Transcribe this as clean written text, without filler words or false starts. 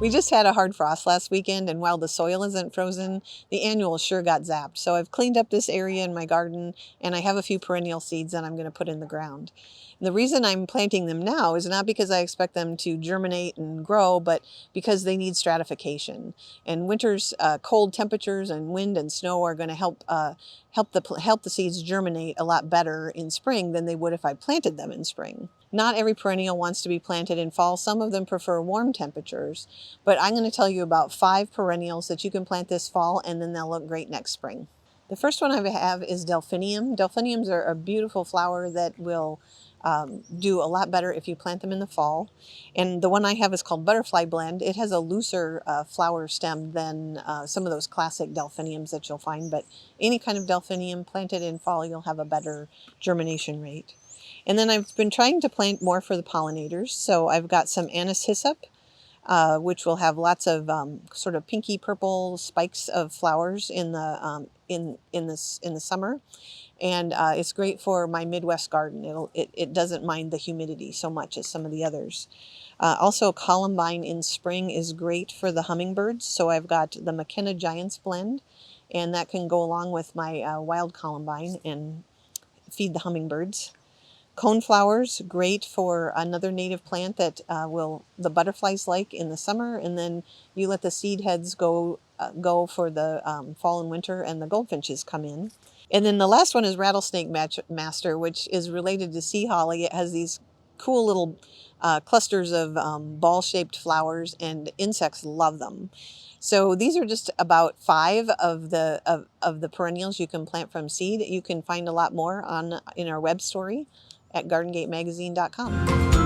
We just had a hard frost last weekend, and while the soil isn't frozen, the annuals sure got zapped. So I've cleaned up this area in my garden, and I have a few perennial seeds that I'm going to put in the ground. The reason I'm planting them now is not because I expect them to germinate and grow, but because they need stratification. And winter's cold temperatures and wind and snow are going to help the seeds germinate a lot better in spring than they would if I planted them in spring. Not every perennial wants to be planted in fall. Some of them prefer warm temperatures, but I'm going to tell you about 5 perennials that you can plant this fall, and then they'll look great next spring. The first one I have is delphinium. Delphiniums are a beautiful flower that will do a lot better if you plant them in the fall. And the one I have is called Butterfly Blend. It has a looser flower stem than some of those classic delphiniums that you'll find, but any kind of delphinium planted in fall, you'll have a better germination rate. And then I've been trying to plant more for the pollinators. So I've got some anise hyssop, which will have lots of sort of pinky purple spikes of flowers in the summer, and it's great for my Midwest garden. It doesn't mind the humidity so much as some of the others. Also, columbine in spring is great for the hummingbirds. So I've got the McKenna Giants blend, and that can go along with my wild columbine and feed the hummingbirds. Coneflowers, great for another native plant that the butterflies like in the summer, and then you let the seed heads go for the fall and winter, and the goldfinches come in. And then the last one is rattlesnake master, which is related to sea holly. It has these cool little clusters of ball-shaped flowers, and insects love them. So these are just about 5 of the perennials you can plant from seed. You can find a lot more in our web story at gardengatemagazine.com.